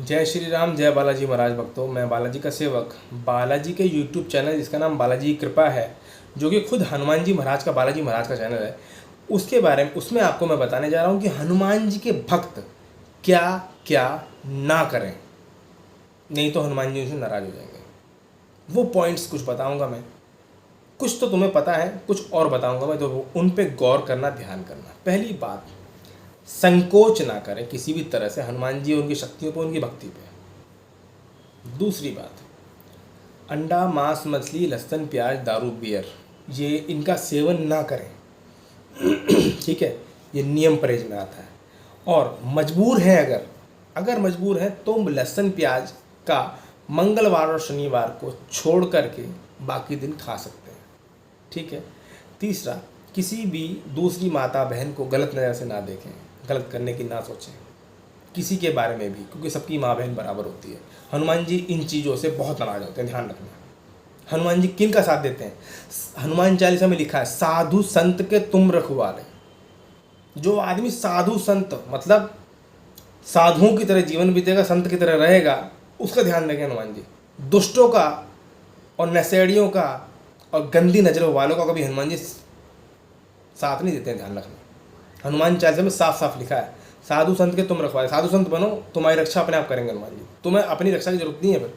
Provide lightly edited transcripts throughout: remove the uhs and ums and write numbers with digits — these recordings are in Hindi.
जय श्री राम, जय बालाजी महाराज भक्तों। मैं बालाजी का सेवक बालाजी के यूट्यूब चैनल जिसका नाम बालाजी की कृपा है, जो कि खुद हनुमान जी महाराज का बालाजी महाराज का चैनल है, उसके बारे में उसमें आपको मैं बताने जा रहा हूँ कि हनुमान जी के भक्त क्या क्या ना करें, नहीं तो हनुमान जी उनसे नाराज हो जाएंगे। वो पॉइंट्स कुछ बताऊंगा मैं, कुछ तो तुम्हें पता है, कुछ और बताऊंगा मैं, तो उन पे गौर करना, ध्यान करना। पहली बात, संकोच ना करें किसी भी तरह से हनुमान जी, उनकी शक्तियों पर, उनकी भक्ति पे। दूसरी बात, अंडा, मांस, मछली, लहसुन, प्याज, दारू, बियर, ये इनका सेवन ना करें। ठीक है, ये नियम परहेज में आता है। और मजबूर हैं, अगर मजबूर हैं तो लहसुन प्याज का मंगलवार और शनिवार को छोड़ करके बाकी दिन खा सकते हैं। ठीक है। तीसरा, किसी भी दूसरी माता बहन को गलत नज़र से ना देखें, गलत करने की ना सोचें किसी के बारे में भी, क्योंकि सबकी माँ बहन बराबर होती है। हनुमान जी इन चीज़ों से बहुत नाराज होते हैं, ध्यान रखना। हनुमान जी किन का साथ देते हैं? हनुमान चालीसा में लिखा है, साधु संत के तुम रखवाले। जो आदमी साधु संत मतलब साधुओं की तरह जीवन बीतेगा, संत की तरह रहेगा, उसका ध्यान रखें हनुमान जी। दुष्टों का और नशेड़ियों का और गंदी नजरों वालों का कभी हनुमान जी साथ नहीं देते हैं, ध्यान रखना। हनुमान चालीसा में साफ साफ लिखा है, साधु संत के तुम रखवाले। साधु संत बनो, तुम्हारी रक्षा अपने आप करेंगे हनुमान जी। तुम्हें अपनी रक्षा की जरूरत नहीं है, फिर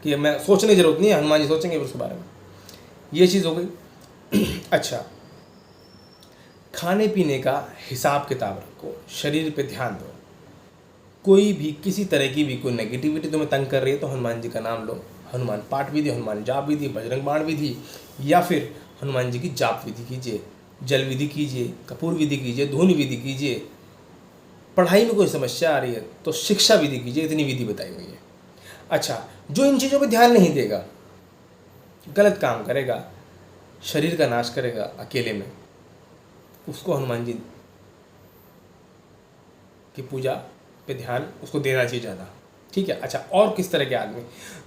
कि मैं सोचने की जरूरत नहीं है, हनुमान जी सोचेंगे फिर उसके बारे में। ये चीज़ हो गई। अच्छा, खाने पीने का हिसाब किताब रखो, शरीर पे ध्यान दो। कोई भी किसी तरह की भी कोई नेगेटिविटी तुम्हें तंग कर रही है तो हनुमान जी का नाम लो। हनुमान पाठ विधि, हनुमान जाप विधि, बजरंग बाण विधि, या फिर हनुमान जी की जाप विधि कीजिए, जल विधि कीजिए, कपूर विधि कीजिए, धूनि विधि कीजिए। पढ़ाई में कोई समस्या आ रही है तो शिक्षा विधि कीजिए, इतनी विधि बताई हुई है। अच्छा, जो इन चीज़ों पर ध्यान नहीं देगा, गलत काम करेगा, शरीर का नाश करेगा अकेले में, उसको हनुमान जी की पूजा पे ध्यान उसको देना चाहिए ज़्यादा। ठीक है। अच्छा, और किस तरह के आदमी?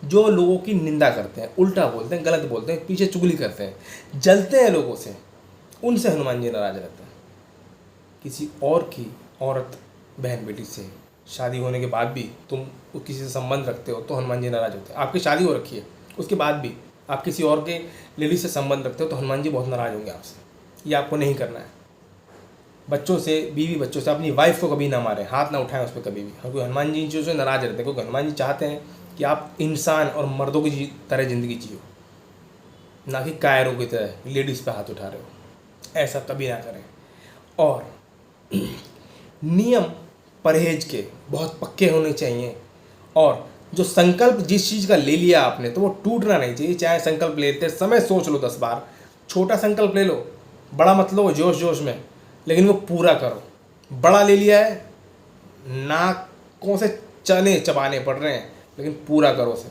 जो लोगों की निंदा करते हैं, उल्टा बोलते हैं, गलत बोलते हैं, पीछे चुगली करते हैं, जलते हैं लोगों से, उनसे हनुमान जी नाराज रहते हैं। किसी और की औरत बहन बेटी से शादी होने के बाद भी तुम किसी से संबंध रखते हो तो हनुमान जी नाराज होते हैं। आपकी शादी हो रखी है, उसके बाद भी आप किसी और के लेडीज से संबंध रखते हो तो हनुमान जी बहुत नाराज होंगे आपसे। ये आपको नहीं करना है। बच्चों से, बीवी बच्चों से, अपनी वाइफ को कभी ना मारें, हाथ ना उठाएं उस पर कभी भी, क्योंकि हनुमान जी इन चीज़ों से नाराज रहते हैं। क्योंकि हनुमान जी चाहते हैं कि आप इंसान और मर्दों की तरह ज़िंदगी जियो, ना कि कायरों की तरह लेडीज़ पे हाथ उठा रहे हो। ऐसा कभी ना करें। और नियम परहेज के बहुत पक्के होने चाहिए। और जो संकल्प जिस चीज़ का ले लिया आपने तो वो टूटना नहीं चाहिए। चाहे संकल्प लेते समय सोच लो 10 बार, छोटा संकल्प ले लो, बड़ा मत लो जोश जोश में, लेकिन वो पूरा करो। बड़ा ले लिया है, नाकों से चने चबाने पड़ रहे हैं, लेकिन पूरा करो उसे।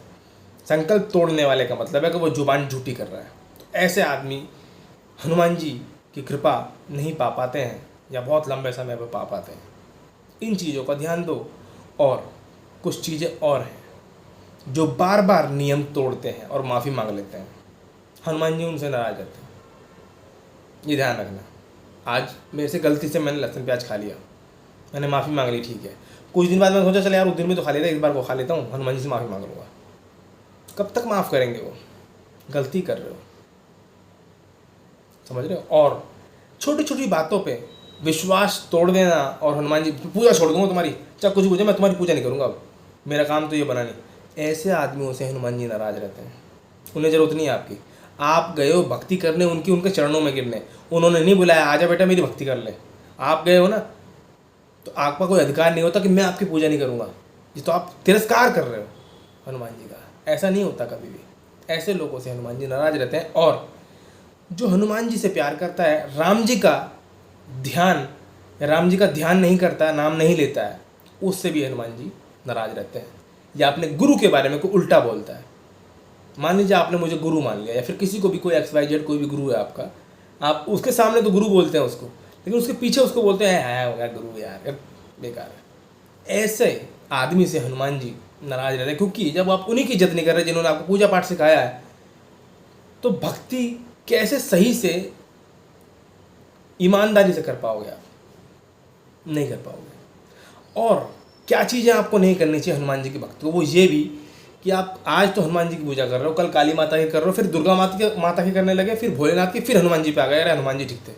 संकल्प तोड़ने वाले का मतलब है कि वो जुबान झूठी कर रहा है। तो ऐसे आदमी हनुमान जी की कृपा नहीं पा पाते हैं, या बहुत लंबे समय पर पा पाते हैं। इन चीज़ों का ध्यान दो। और कुछ चीज़ें और हैं जो बार बार नियम तोड़ते हैं और माफ़ी मांग लेते हैं, हनुमान जी उनसे नाराज रहते हैं। ये ध्यान रखना। आज मेरे से गलती से मैंने लहसुन प्याज खा लिया, मैंने माफ़ी मांग ली, ठीक है। कुछ दिन बाद मैं सोचा चल यार उस दिन में तो खा लेता, इस बार को खा लेता हूँ, हनुमान जी से माफ़ी मांग लूँगा। कब तक माफ़ करेंगे? वो गलती कर रहे हो, समझ रहे हो। और छोटी छोटी बातों पे विश्वास तोड़ देना, और हनुमान जी पूजा छोड़ दूंगा तुम्हारी, चाहे कुछ पूछे, मैं तुम्हारी पूजा नहीं करूँगा, अब मेरा काम तो ये बना नहीं। ऐसे आदमियों से हनुमान जी नाराज रहते हैं। उन्हें ज़रूरत नहीं है आपकी। आप गए हो भक्ति करने उनकी, उनके चरणों में गिरने, उन्होंने नहीं बुलाया आजा बेटा मेरी भक्ति कर ले। आप गए हो ना, तो आपका कोई अधिकार नहीं होता कि मैं आपकी पूजा नहीं करूँगा। ये तो आप तिरस्कार कर रहे हो हनुमान जी का। ऐसा नहीं होता कभी भी। ऐसे लोगों से हनुमान जी नाराज रहते हैं। और जो हनुमान जी से प्यार करता है, राम जी का ध्यान नहीं करता, नाम नहीं लेता है, उससे भी हनुमान जी नाराज रहते हैं। या अपने गुरु के बारे में कोई उल्टा बोलता है, मान लीजिए आपने मुझे गुरु मान लिया, या फिर किसी को भी, कोई XYZ कोई भी गुरु है आपका, आप उसके सामने तो गुरु बोलते हैं उसको, लेकिन उसके पीछे उसको बोलते हैं है हो गया गुरु यार बेकार है। ऐसे आदमी से हनुमान जी नाराज रहते हैं, क्योंकि जब आप उन्हीं की इज्जत नहीं कर रहे जिन्होंने आपको पूजा पाठ सिखाया है, तो भक्ति कैसे सही से ईमानदारी से कर पाओगे? आप नहीं कर पाओगे। और क्या चीज़ें आपको नहीं करनी चाहिए हनुमान जी की भक्ति को, वो ये भी कि आप आज तो हनुमान जी की पूजा कर रहे हो, कल काली माता की कर रहे हो, फिर दुर्गा माता की करने लगे, फिर भोलेनाथ की, फिर हनुमान जी पे आ गए। अरे हनुमान जी ठीक थे,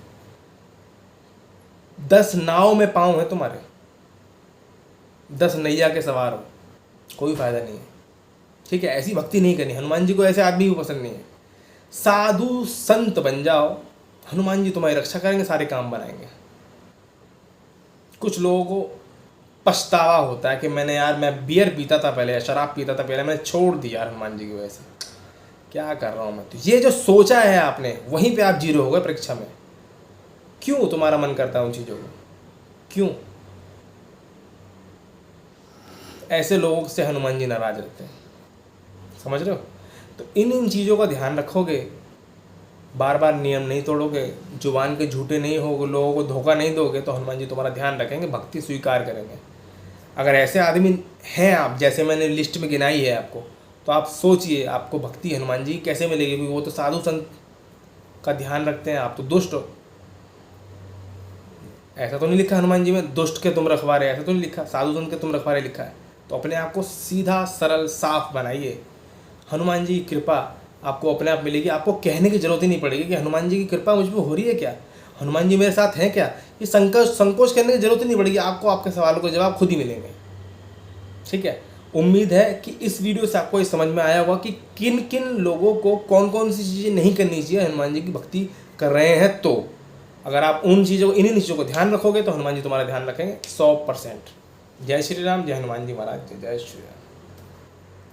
10 नाव में पाँव है तुम्हारे, 10 नैया के सवार हो, कोई फायदा नहीं है। ठीक है, ऐसी भक्ति नहीं करनी हनुमान जी को, ऐसे आदमी भी पसंद नहीं है। साधु संत बन जाओ, हनुमान जी तुम्हारी रक्षा करेंगे, सारे काम बनाएंगे। कुछ लोगों को पछतावा होता है कि मैं बियर पीता था पहले, शराब पीता था पहले, मैंने छोड़ दिया हनुमान जी की वजह से, क्या कर रहा हूँ मैं। तो ये जो सोचा है आपने, वहीं पे आप जीरो हो गए परीक्षा में। क्यों तुम्हारा मन करता है उन चीज़ों को, क्यों? ऐसे लोगों से हनुमान जी नाराज रहते हैं, समझ रहे हो? तो इन चीज़ों का ध्यान रखोगे, बार बार नियम नहीं तोड़ोगे, जुबान के झूठे नहीं होगे, लोगों को धोखा नहीं दोगे, तो हनुमान जी तुम्हारा ध्यान रखेंगे, भक्ति स्वीकार करेंगे। अगर ऐसे आदमी हैं आप, जैसे मैंने लिस्ट में गिनाई है आपको, तो आप सोचिए आपको भक्ति हनुमान जी कैसे मिलेगी, क्योंकि वो तो साधु संत का ध्यान रखते हैं, आप तो दुष्ट हो। ऐसा तो नहीं लिखा हनुमान जी में दुष्ट के तुम रखवारे, ऐसा तो नहीं लिखा, साधु संत के तुम रखवारे लिखा है। तो अपने आप को सीधा सरल साफ बनाइए, हनुमान जी की कृपा आपको अपने आप मिलेगी। आपको कहने की जरूरत ही नहीं पड़ेगी कि हनुमान जी की कृपा मुझ पर हो रही है क्या, हनुमान जी मेरे साथ हैं क्या, ये संकोच करने की जरूरत ही नहीं पड़ेगी, आपको आपके सवालों के जवाब खुद ही मिलेंगे। ठीक है, उम्मीद है कि इस वीडियो से आपको ये समझ में आया होगा कि किन किन लोगों को कौन कौन सी चीज़ें नहीं करनी चाहिए हनुमान जी की भक्ति कर रहे हैं। तो अगर आप उन चीज़ों इन्हीं चीज़ों को ध्यान रखोगे तो हनुमान जी तुम्हारा ध्यान रखेंगे 100%। जय श्री राम, जय हनुमान जी महाराज, जय श्री राम।